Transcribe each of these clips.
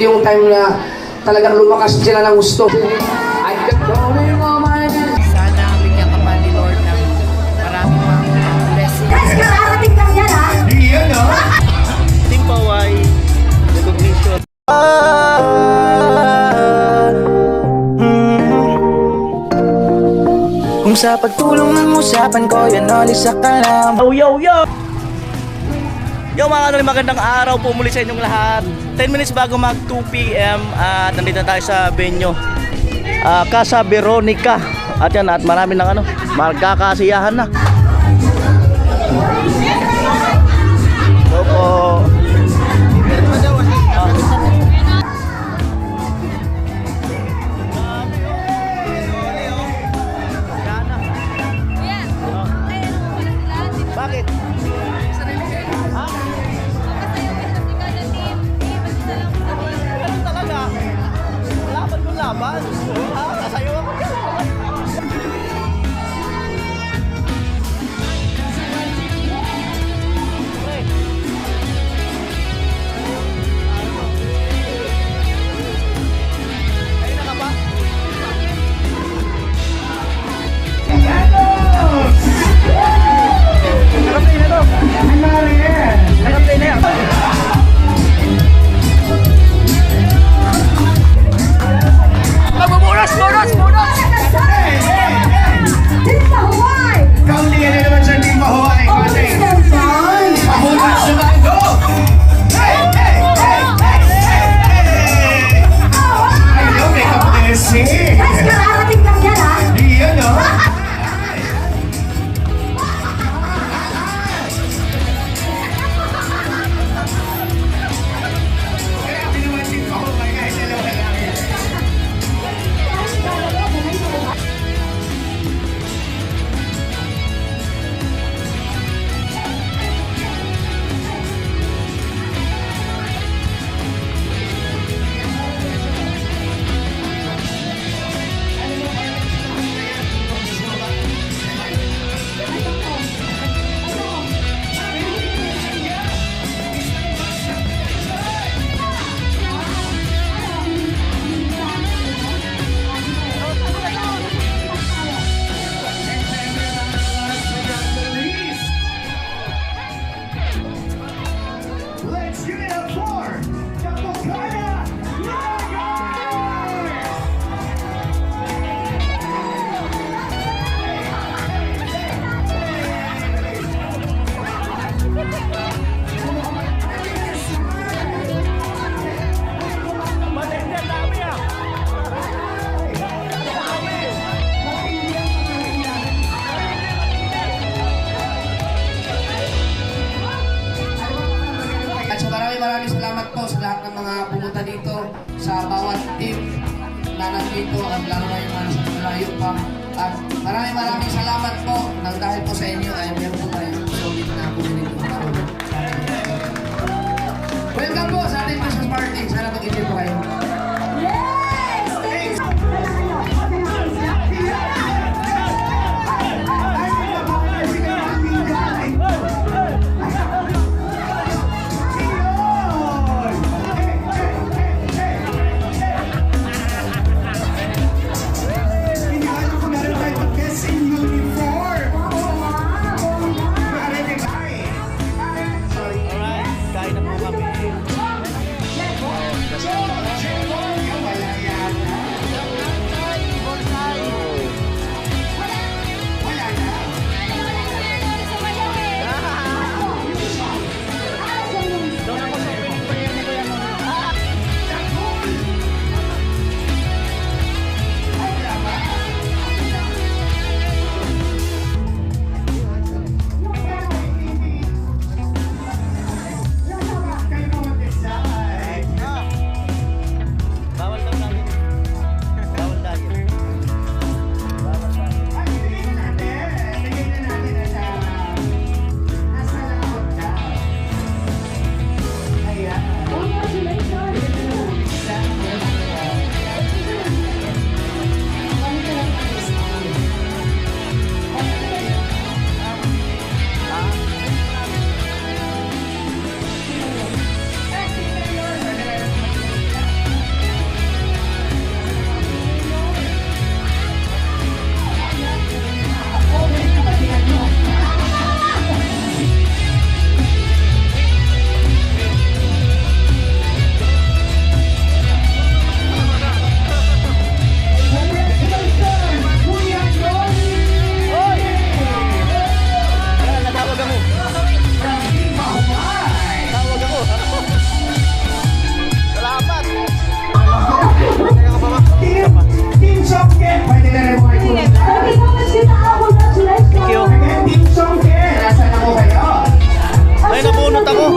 ito yung time na talagang lumakas sila ng gusto. I kept calling on my name. Sana bigyan ka pa ni Lord ng maraming mga blessings. Guys, kararating lang yan, ha? Iyan, no? Team Paway, recognition. Kung sa pagtulong ng usapan ko, yan alis sa kalam. Yo! Yo mga kanoli, magandang araw po muli sa inyong lahat. 10 minutes bago mag 2 PM at nandito na tayo sa venue, Casa Veronica. At yan, at marami ng magkakasiyahan na. So po, bakit? Ganun talaga. Laban mo laban. Sasayaw ako dyan. Ayun na ka ba? Nakaplay na to. Nakaplay na yan. Team Pahuay! Kauntingan na naman sa Team Pahuay. Kasi, pahunas naman. Go! Hey! Ayaw, may kapatesi. Guys, kararating lang yan, ha? Iyan, no? Kaya pinuwan Team Pahuay kahit dalawa lang yan. Let's give it up for the Bukaya Tigers! At so maraming salamat po sa lahat ng mga pumunta dito, sa bawat team na nandito at lalo na yung mga nasa malayo pa. At maraming salamat po nang dahil po sa inyo ay meron po tayo solid na community. Welcome po sa ating Christmas party. Sana mag-enjoy po kayo. Yes! Thank you! Alright, kain na po kami.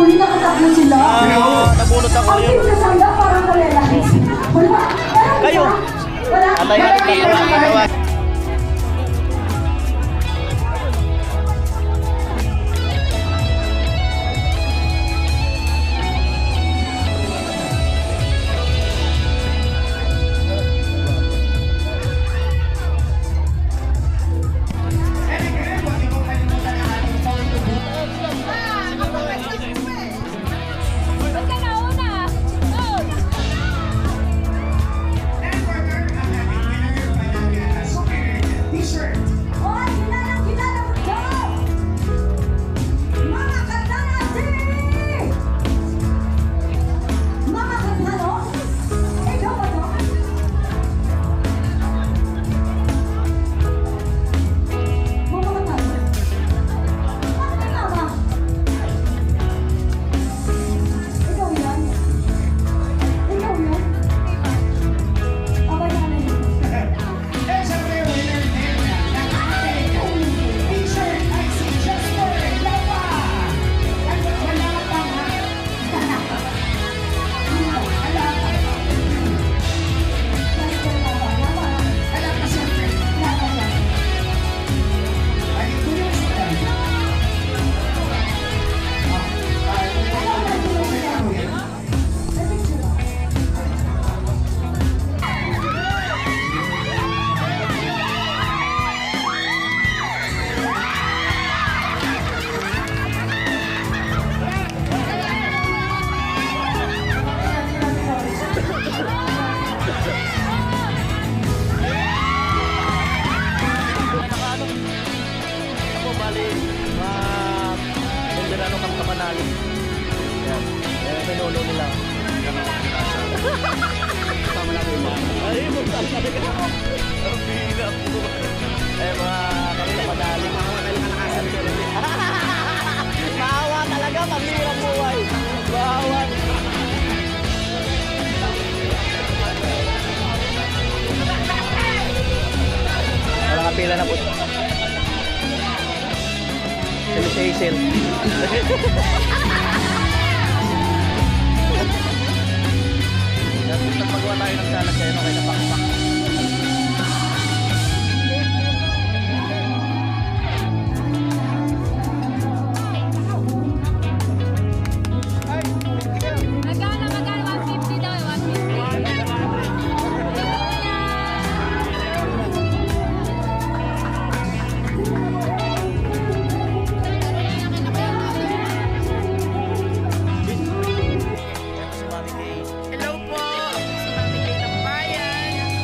huli na katakbo sila. Nabunot ako Ang yun. pinasangga parang kalelahis. Wala. Meron Kayo. ba? Wala. Atay natin tawag. Ba't ka nauna? Oh. T-shirt. Oy, kilala mo to! Mga kanta natin! Mga kanta, no? Ikaw ba to? Mga kanta. Ano na mama? Ikaw yan? Ikaw yan? Aba yan eh. There's a rare winner there ng ating T-shirt ay si Jasper Lapa. At wala pa nga. Wala pa. Wala pa siyempre. Ay, kunin mo siya. Nakaano? Ako bali, Menderano kang kapanalo. Yan. Yan ang pinuno nila. Tama natin mo. Ay, mo tama na ka. Ang bina po. Eh, mga kami kapanalo. Maawa talaga, pambirang buhay. Maawa. Wala kapila na po. Sila si Hazel. Dapat magagawa tayo ng salad kaya okay na pakpak. Magkano 150 daw, 150. Ito si Mami Kay. Hello po! Si Mami Kay ng Bayan.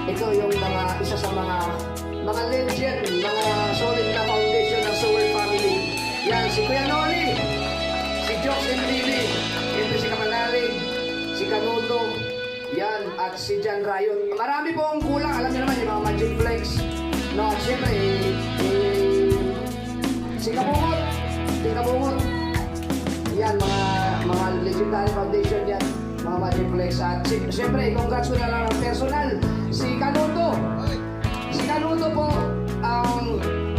ito yung isa sa mga legend, mga solid na foundation ng Sower family. Yan, si Kuya Noli, si Jokes MTV, siyempre si Kamanalig, si Canuto, yan, at si Jan Rayot. Marami pong kulang, alam niyo naman yung mga Magic Flex. No, at siyempre, si Kabungot. Yan, mga legendary foundation yan, mga Magic Flex. At siyempre, congrats ko na lang ang personal, si Canuto. Si Canuto po,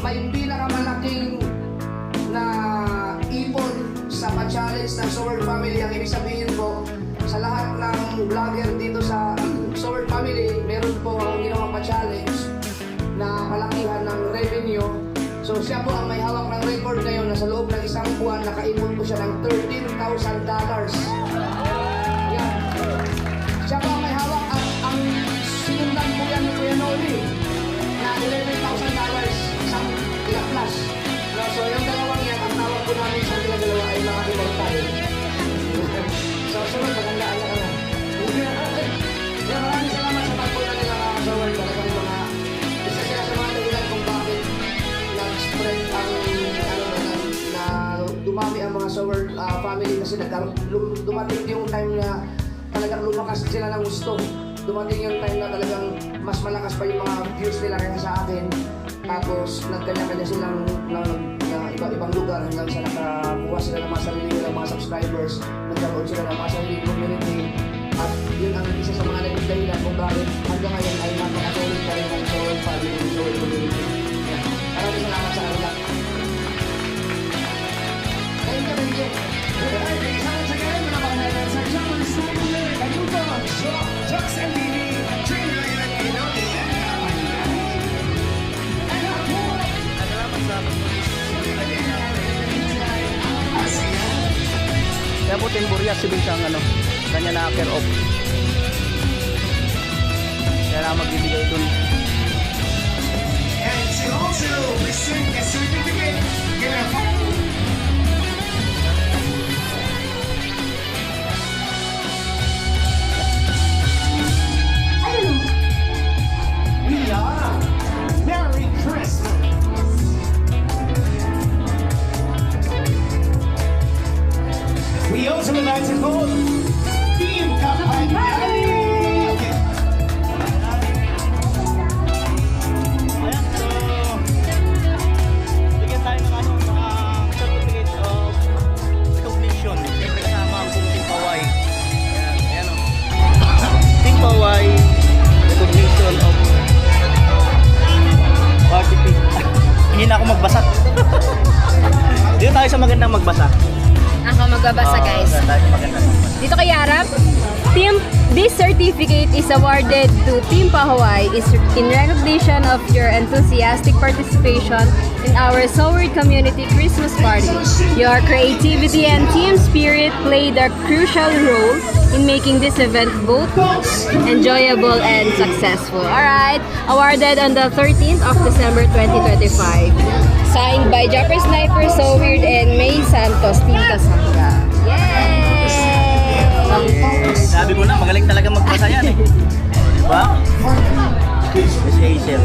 may pinakamalaking na ipon sa pa-challenge ng Sower Family. Ang ibig sabihin po, sa lahat ng vlogger dito sa Sower Family, meron po ang ginawang pa-challenge na kalakihan ng revenue. So siya po ang may hawak ng record ngayon na sa loob ng isang buwan, nakaipon po siya ng $13,000. Yan. Siya po ang may hawak at ang sinundan po yan ni Kuya Noli na $11,000 isang plus. So yung dalawang yan, ang tawag po namin sa kanila dalawa ay mga immortal. So sunod, magandaan na ka na. Kaya maraming salamat sa pagpuna nila mga kasawar. Talagang mga isa sila sa mga dahilan kung bakit nag-spread ang na dumami ang mga Sower family kasi dumating yung time na talagang lumakas sila ng gusto. Dumating yung time na talagang mas malakas pa yung mga views nila kaya sa akin. Tapos nagkanya-kanya silang na iba-ibang lugar hanggang sa nakakuha sila ng mga sarili nilang mga subscribers. Nagkaroon sila ng mga sarili community. At yun ang isa sa mga naging dahilan kung bakit hanggang ngayon ay napakasulit pa rin ng Sower family, Sower community. Maraming salamat sa kanila. Thank you. Once again, mga ladies and gentlemen, Sniper, Canuto, Jokes MTV, Jane Ryan, Inoni, and Kamanalig. And our boy, Kaya po Timburia, sibil siyang kanya na care off. Kaya na magbibigay dun. and to also receive a certificate, get a phone. Yeah. Merry Christmas. We also would like to call Team Kamanalig. Ayan, so bigyan tayo ng certificate of recognition. Siyempre kasama ang buong Team Paway. Ayan o. Team Paway recognition of participate. Hindi na ako magbasa. Dito tayo sa magandang magbasa. Ako magbabasa guys. Dito tayo sa magandang magbasa. Dito kay Yarab, this certificate is awarded to Team Pahawaii is in recognition of your enthusiastic participation in our Sower community Christmas party. Your creativity and team spirit played a crucial role in making this event both enjoyable and successful. Alright, awarded on the 13th of December 2025. Signed by Japper Sniper, So Weird, and May Santos, Team Kasanga. Yay! Sabi ko na, magaling talaga magbasa yan eh. Diba? Miss Hazel.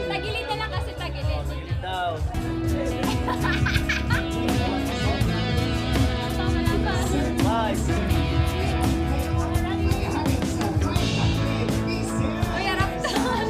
Tagilid na lang kasi tagilid. Uy, harap doon.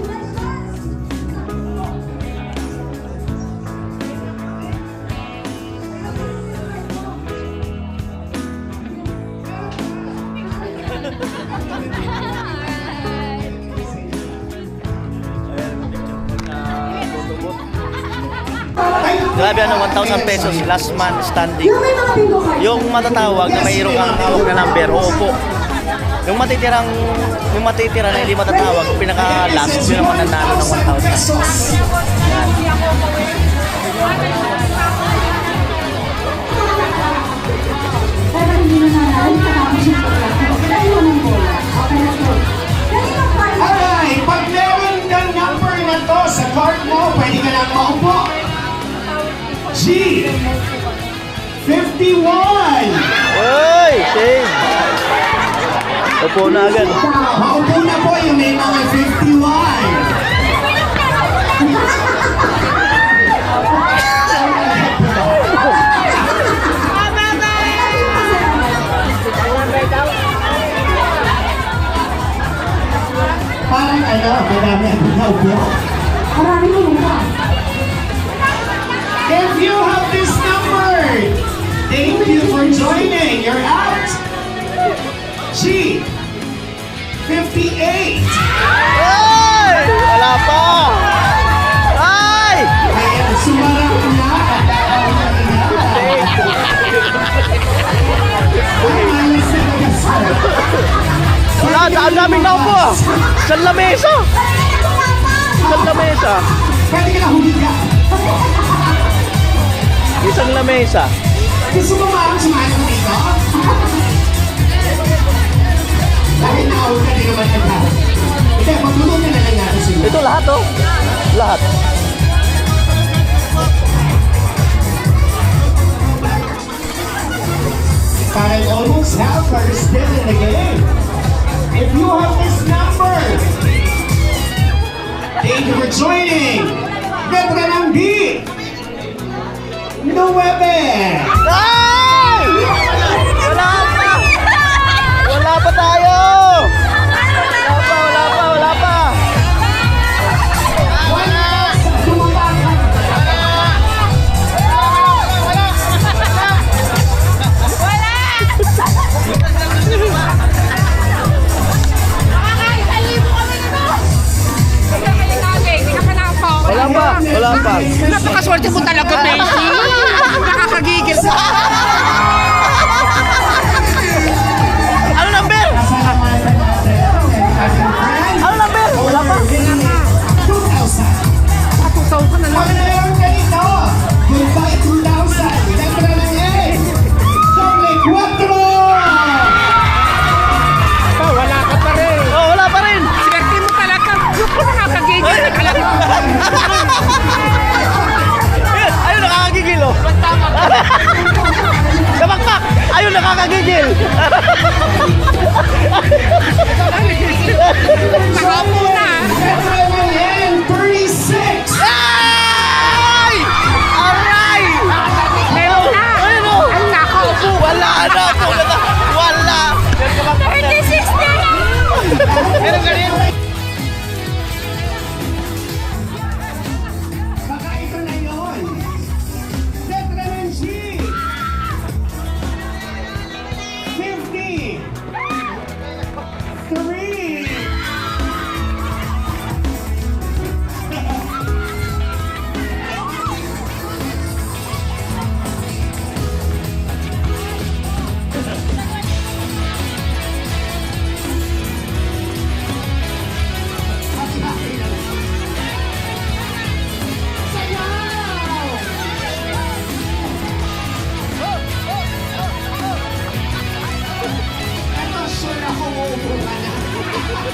Grabe ano, 1,000 pesos, last man standing. Yung may mga bingo card. Yung matatawag na mayroong ang hawak na number, opo. Yung matitira na hindi matatawag, yung pinaka-last, yun naman nanalo ng 1,000. Yan. Pero hindi na nanalo, katapos yung pagkakas. Dahil walang bola. Okay na po. Dahil ang parang Alright, pag meron kang number na to sa card mo, pwede ka lang maupo. G! 51! Uy! Save! Upo na agad. Maupo na po yung may mga 51. Parang ano, marami ang naupo. marami mo muna. If you have this number, thank you for joining. You're out. G. 58. Ay! Wala pa! Ay! Ayan, sumarap na. Alis na mag-asal. Wala, ang daming naupo! Sa lamesa! Sa lamesa! Pwede ka na humiga. Isang lamesa. Gusto mo maaaring sumahan ko dito? Dahil na-out ka, di naman agad. Hindi, magluto na lang natin sila. Ito lahat oh. Lahat. Parang almost half are still in the game. If you have this number, thank you for joining. Letra ng B. 9. Ay! Wala pa! Wala pa tayo! Wala pa! Wala pa! Napakaswerte mo talaga, Beshi. Nakakagigil sa... Ano number? Ano number? Wala pa! 2,000. Pag meron ka dito, goodbye 2,000. Letra ng A. Doble 4. Wala ka pa rin. Oh, wala pa rin! Swerte mo talaga. Yung ko nakakagigil na talaga. Ayun, nakakagigil oh! Kabakbak! Ayun, nakakagigil! Nakapo na. Letra ng N. 36. Ay! Aray! Meron na. Ayun oh! Ay, nako. Wala na! Wala! 36 na lang! Meron ka rin. Baka ito na yun. Letra ng G. 50. 3.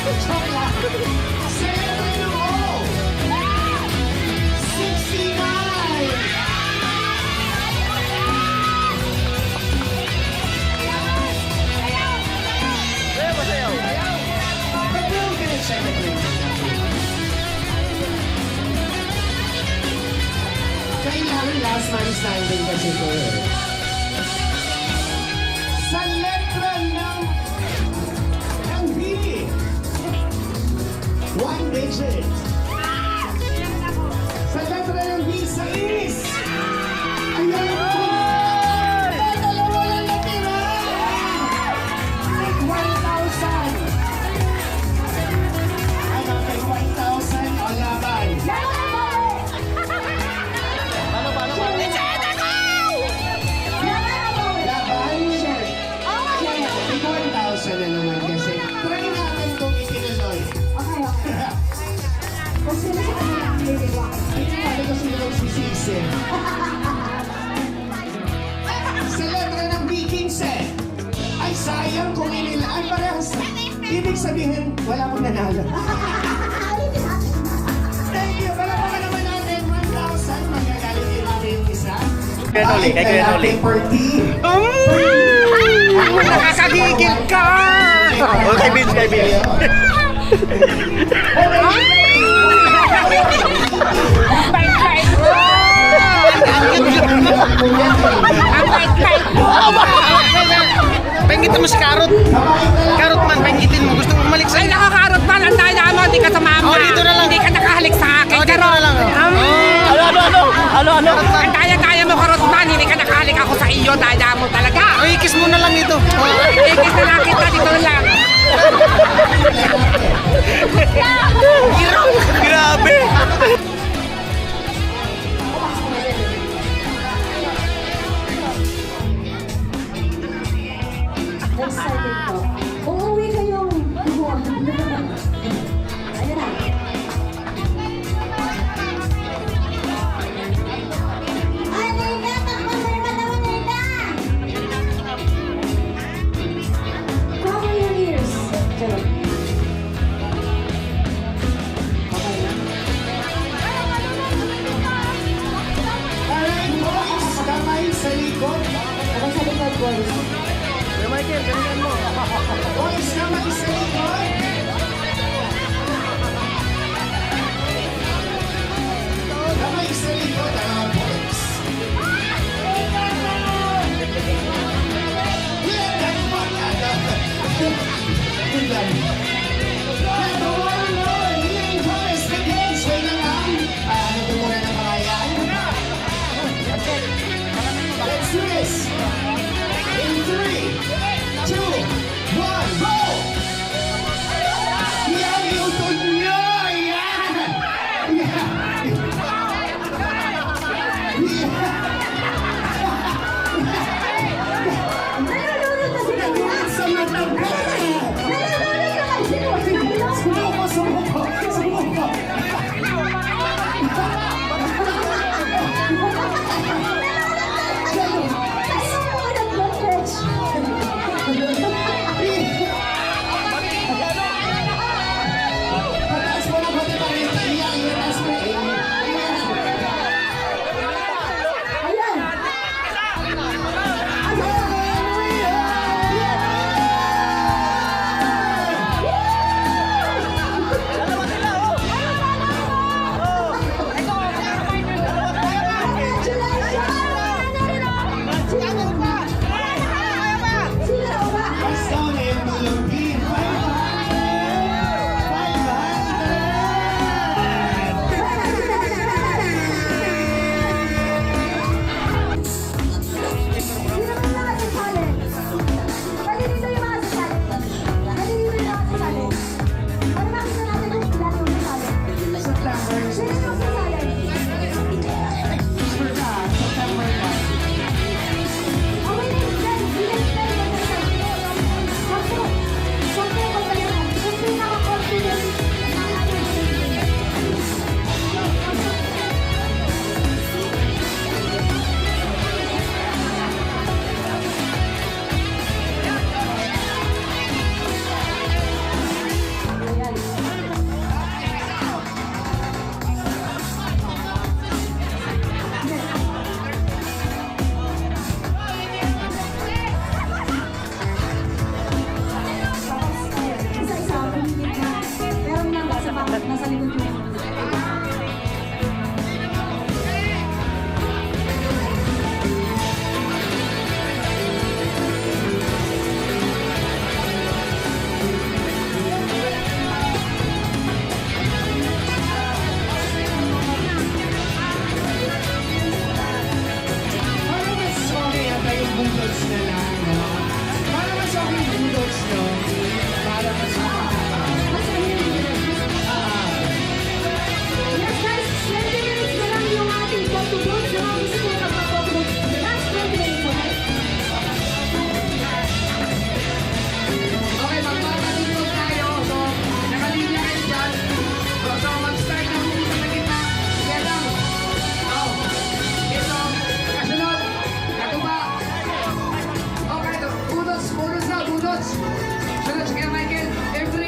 Joke lang. Celebrate mo! 69! But we're gonna celebrate. Kailangan last man standing kasi ito eh. Sa letra ng B, one digit. Sa letra ng B, sa is. Ayan po. Dalawa lang natira. 1,000. Ano, may 1,000 o laban? Laban? Sure. Kaya, may 1,000 na naman kasi. Try natin itong itinuloy. Okay. Kung sino sa kanila ang liliwa. Hindi ko sila magsisisi. Sa letra ng B, 15. Ay, sayang kung inilaan parehas. Ibig sabihin, wala akong nanalo. Thank you. Wala pa naman natin 1,000. Magagalit din natin yung isa. Kaya Noli, kay Kuya Noli. Nakakagigil ka! Oh, kay Vince, kay Vince. Pengitin mo si Karot. Karot man, pengitin mo. Gusto mo umalik sa'yo. Ay, nakakarot man. Ang daya mo. Hindi ka sumama. Oh, dito na lang. Hindi ka nakahalik sa akin. Oh, dito na lang. Ano? Ang daya mo, karot man. Hindi ka nakahalik ako sa iyo. Daya mo talaga. Oh, ikis mo na lang ito. Oh. Ikis na lang kita. Dito lang. Grabe. Excited po. Uuwi kayong buwan. Ayun na. Ay, Nina! Takbo sa naman naman, Nina! Cover your ears. Charot. Okay na. Alright, boys. Kamay sa likod. Ako sa likod, boys. Boys, kamay sa likod. Kamay sa likod, boys. Yeah, that's what I love. Yun lang. Pero wala mo, hindi boys, again, sway na lang. Ano ko muna ng mga yan? Let's do this. In 3, 2, 1, go! na lang, no? Para mas okay bulldogs, no? Para mas Yes, guys, 20 minutes na lang yung ating photobook. So, ang gusto ko magpa-photobook. Last 20 minutes, okay? Okay, magpapatulog tayo. So, nakalinya kayo dyan. So, mag-start na muna sa gitna. Sige lang. Oh. Ito. Kasunod. Katuba. Okay, budots. Budots na, budots. Sunod, sige, Michael. Every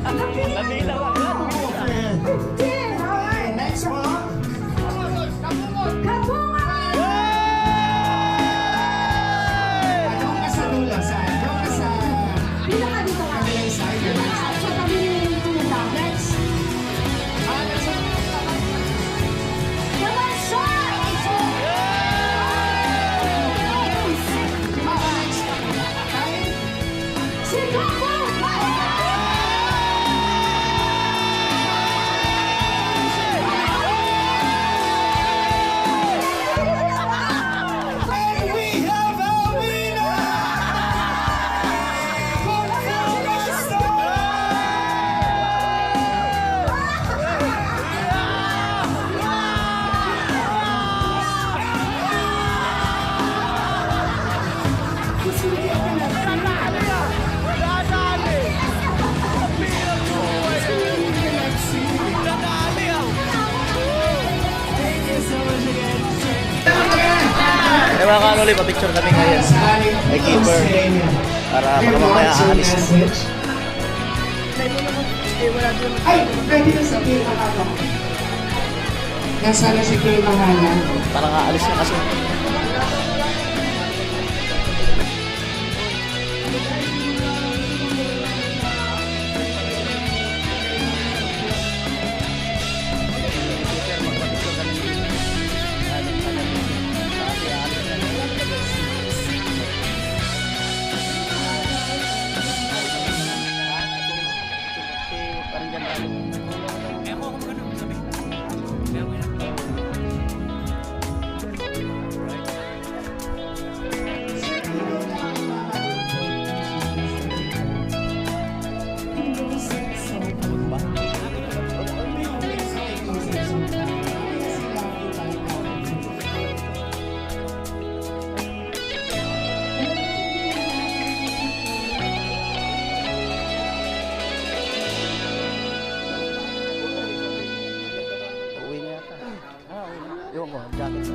Nabilang agad. Okay, next one. Kabungan! Doon ka sa dulo, saan? Doon ka sa Dito ka, dito ka. kabilang side. Dito ka, sa tabi ni Kuya. Next. Come on, sir! Si Coco! We have a winner! Eh mga kanuli, pa-picture kami ngayon. May keeper. Para baka mamaya aalis. Ay, pwede na sa Kay Mahana. Nasaan na si Kay Mahana? Parang aalis na kasi. Uwi na yata. Uwi na. Ewan ko, jacket.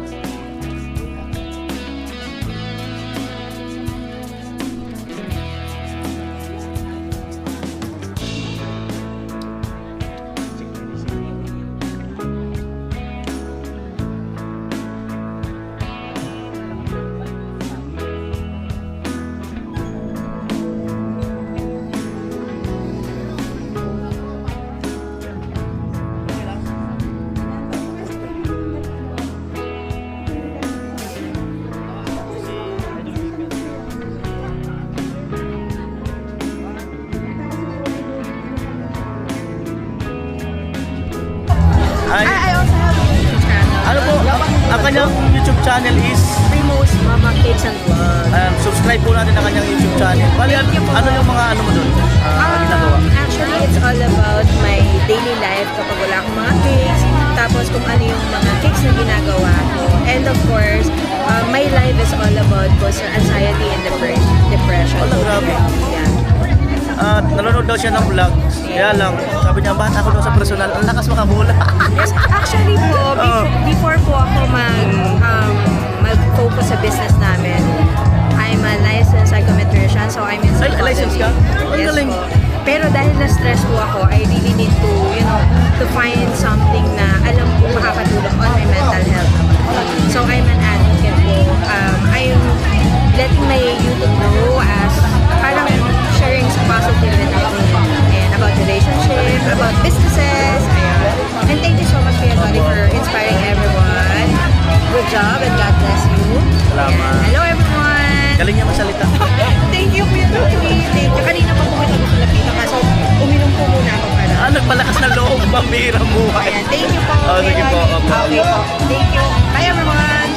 Ay, I also have a YouTube channel. ano po, ang kanyang YouTube channel is Primo's Mama Cakes and Vlogs. subscribe po natin ang kanyang YouTube channel. Bali, ano yung mga ano mo doon? Ginagawa? Actually, it's all about my daily life kapag wala akong mga cakes. Tapos kung ano yung mga cakes na ginagawa ko. And of course, my life is all about anxiety and depression. Wala, grabe. Yeah. At nanonood daw siya ng vlog. Kaya lang, sabi niya, bata ako daw sa personal. Ang lakas makahula. Yes, actually po, before po ako mag-focus sa business namin, I'm a licensed psychometrician, so I'm in psychology. License ka? Ang Yes galing. po. Pero dahil na-stress po ako, I really need to, to find something na alam ko makakatulong on my mental health naman. So I'm an advocate po. I'm letting my YouTube know as parang sharing positivity and about relationships, about businesses. Ayan. And thank you so much, Kuya Dolly, for inspiring everyone. Good job and God bless you. Salamat. And hello everyone. Galing niya magsalita. Thank you, Kuya Dolly. Thank you. Kanina pa po kita gusto nakita kaso uminom po muna ako para. Nagpalakas na loob, pambira buhay. Ayan, thank you po. Oh, sige Kuya po. Dolly. Okay po. Thank you. Bye everyone.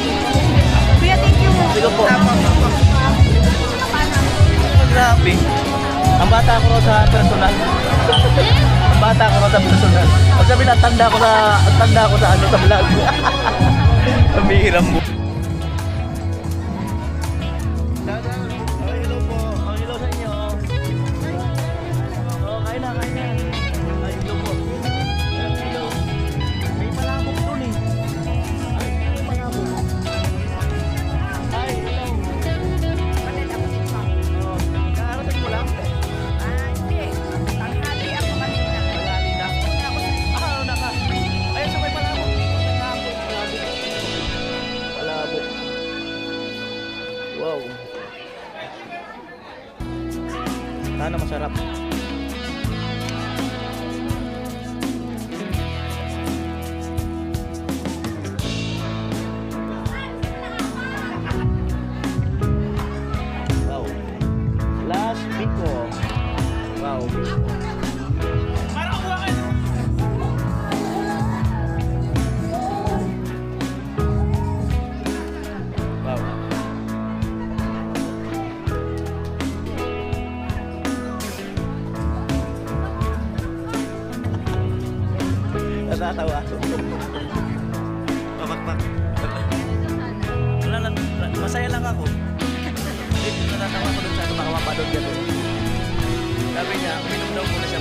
Kuya, thank you. Sige po. Apo. Grabe. Ang bata ko raw sa personal. Ang bata ko raw sa personal. Pag sabi na, tanda ko sa ano sa vlog. Pambira mo. Hello po. Hello sa inyo. Kain na. Hello po. Hello. May malabog dun eh. May malabog. Hi, hello. Kaarating mo lang? Hindi. Tanghali ako Sana masarap. Wow. Last biko. Wow, biko. Wow. Natatawa ako. Pamakpak. Wala lang, masaya lang ako. Natatawa ko dun sa ano, baka mapanood ka dun. Sabi niya, uminom daw muna siya